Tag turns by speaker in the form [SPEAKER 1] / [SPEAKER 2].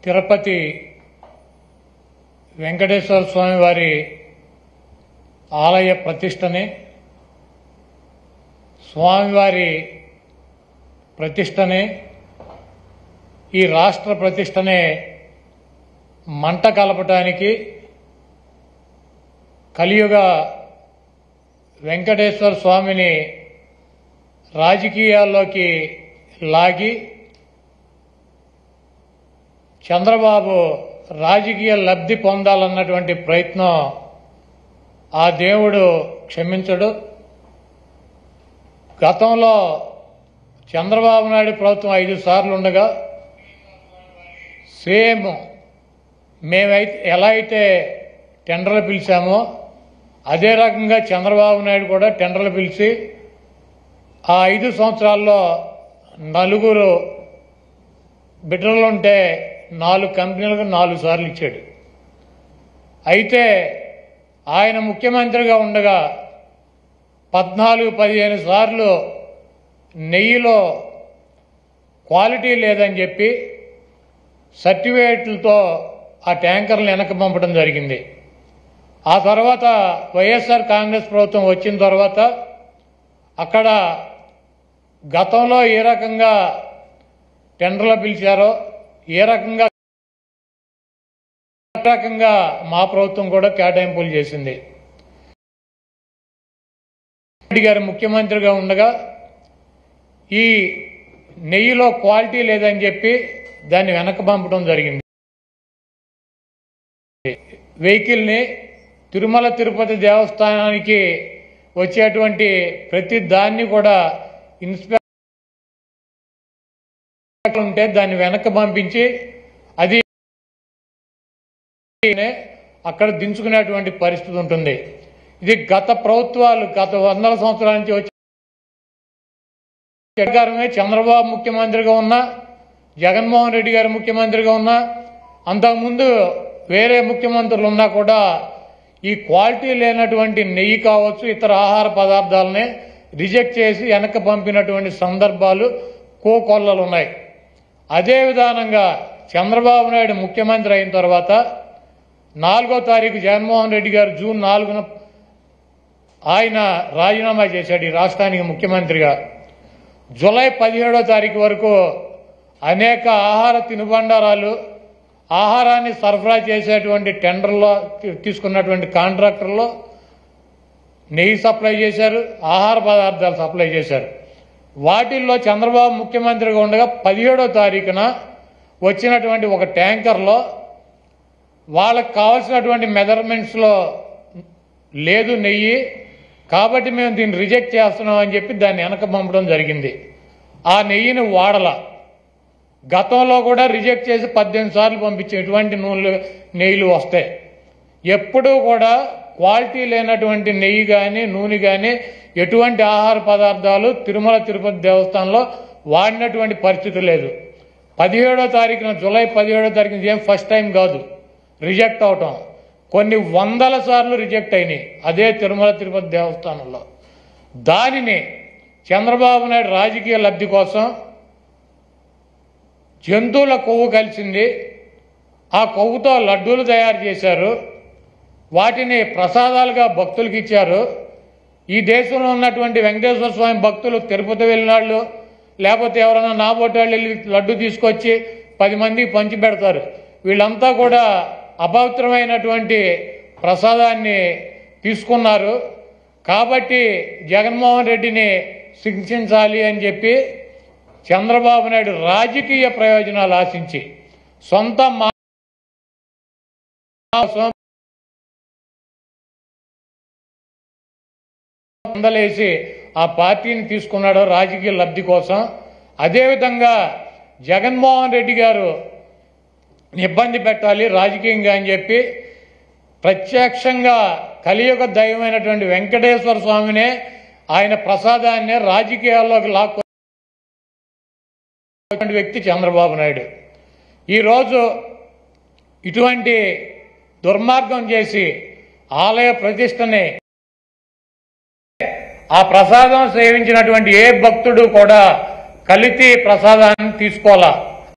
[SPEAKER 1] తిరుపతి వెంకటేశ్వర స్వామి వారి ఆలయ ప్రతిష్టని, స్వామివారి ప్రతిష్టని, ఈ రాష్ట్ర ప్రతిష్టనే మంట కలపటానికి కలియుగ వెంకటేశ్వర స్వామిని రాజకీయాల్లోకి లాగి చంద్రబాబు రాజకీయ లబ్ధి పొందాలన్నటువంటి ప్రయత్నం ఆ దేవుడు క్షమించడు. గతంలో చంద్రబాబు నాయుడు ప్రభుత్వం 5 సార్లు ఉండగా సేమ్ మేమైతే ఎలా అయితే టెండర్లు పిలిచామో అదే రకంగా చంద్రబాబు నాయుడు కూడా టెండర్లు పిలిచి ఆ 5 సంవత్సరాల్లో 4 బిడ్డలుంటే 4 కంపెనీలకు 4 సార్లు ఇచ్చాడు. అయితే ఆయన ముఖ్యమంత్రిగా ఉండగా 14-15 సార్లు నెయ్యిలో క్వాలిటీ లేదని చెప్పి సర్టిఫికేట్లతో ఆ ట్యాంకర్లు వెనక్కి పంపడం జరిగింది. ఆ తర్వాత వైఎస్ఆర్ కాంగ్రెస్ ప్రభుత్వం వచ్చిన తర్వాత అక్కడ గతంలో ఏ రకంగా టెండర్లు పిలిచారో ఏ రకంగా మా ప్రభుత్వం కూడా కేటాయింపులు చేసింది. రెడ్డి గారు ముఖ్యమంత్రిగా ఉండగా ఈ నెయ్యిలో క్వాలిటీ లేదని చెప్పి దాన్ని వెనక్కి పంపడం జరిగింది. వెహికల్ని తిరుమల తిరుపతి దేవస్థానానికి వచ్చేటువంటి ప్రతి దాన్ని కూడా ఇన్స్పెక్టర్ ఉంటే దాన్ని వెనక్కి పంపించి అది అక్కడ దించుకునేటువంటి పరిస్థితి ఉంటుంది. ఇది గత ప్రభుత్వాలు గత 100 సంవత్సరాల నుంచి వచ్చే చంద్రబాబు ముఖ్యమంత్రిగా ఉన్నా, జగన్మోహన్ రెడ్డి గారు ముఖ్యమంత్రిగా ఉన్నా, అంతకుముందు వేరే ముఖ్యమంత్రులు ఉన్నా కూడా ఈ క్వాలిటీ లేనటువంటి నెయ్యి కావచ్చు ఇతర ఆహార పదార్థాలనే రిజెక్ట్ చేసి వెనక్కి పంపినటువంటి సందర్భాలు కోకొల్లలు ఉన్నాయి. అదే విధానంగా చంద్రబాబు నాయుడు ముఖ్యమంత్రి అయిన తర్వాత 4వ తారీఖు జగన్మోహన్ రెడ్డి గారు జూన్ 4న ఆయన రాజీనామా చేశాడు ఈ రాష్ట్రానికి ముఖ్యమంత్రిగా. జూలై 17వ తారీఖు వరకు అనేక ఆహార తినుబండారాలు ఆహారాన్ని సరఫరా చేసేటువంటి టెండర్లో తీసుకున్నటువంటి కాంట్రాక్టర్లో నెయ్యి సప్లై చేశారు, ఆహార పదార్థాలు సప్లై చేశారు. వాటిల్లో చంద్రబాబు ముఖ్యమంత్రిగా ఉండగా 17వ తారీఖున వచ్చినటువంటి ఒక ట్యాంకర్లో వాళ్ళకు కావాల్సినటువంటి మెజర్మెంట్స్లో లేదు నెయ్యి, కాబట్టి మేము దీన్ని రిజెక్ట్ చేస్తున్నాం అని చెప్పి దాన్ని వెనక పంపడం జరిగింది. ఆ నెయ్యిని వాడల గతంలో కూడా రిజెక్ట్ చేసి 18 సార్లు పంపించే ఎటువంటి నెయ్యిలు వస్తాయి. ఎప్పుడూ కూడా క్వాలిటీ లేనటువంటి నెయ్యి కానీ నూనె కానీ ఎటువంటి ఆహార పదార్థాలు తిరుమల తిరుపతి దేవస్థానంలో వాడినటువంటి పరిస్థితి లేదు. 17వ తారీఖున జూలై 17వ తారీఖున ఏం ఫస్ట్ టైం కాదు రిజెక్ట్ అవటం, కొన్ని 100ల సార్లు రిజెక్ట్ అయినాయి అదే తిరుమల తిరుపతి దేవస్థానంలో. దానిని చంద్రబాబు నాయుడు రాజకీయ లబ్ధి కోసం జంతువుల కొవ్వు కలిసింది, ఆ కొవ్వుతో లడ్డూలు తయారు చేశారు, వాటిని ప్రసాదాలుగా భక్తులకు ఇచ్చారు. ఈ దేశంలో ఉన్నటువంటి వెంకటేశ్వర స్వామి భక్తులు తిరుపతి వెళ్ళినాళ్ళు లేకపోతే ఎవరైనా నాబోటాళ్ళు వెళ్ళి లడ్డు తీసుకొచ్చి 10 మందికి పంచి పెడతారు. వీళ్ళంతా కూడా అపవిత్రమైనటువంటి ప్రసాదాన్ని తీసుకున్నారు. కాబట్టి జగన్మోహన్ రెడ్డిని శిక్షించాలి అని చెప్పి చంద్రబాబు నాయుడు రాజకీయ ప్రయోజనాలు ఆశించి సొంత మందలేసి ఆ పార్టీని తీసుకున్నాడు రాజకీయ లబ్ధి కోసం. అదేవిధంగా జగన్మోహన్ రెడ్డి గారు ఇబ్బంది పెట్టాలి రాజకీయంగా అని చెప్పి ప్రత్యక్షంగా కలియుగ దైవమైనటువంటి వెంకటేశ్వర స్వామినే ఆయన ప్రసాదాన్ని రాజకీయాల్లోకి లాక్కు వ్యక్తి చంద్రబాబు నాయుడు. ఈరోజు ఇటువంటి దుర్మార్గం చేసి ఆలయ ప్రతిష్టని ఆ ప్రసాదం సేవించినటువంటి ఏ భక్తుడు కూడా కలిసి ప్రసాదాన్ని తీసుకోవాలా.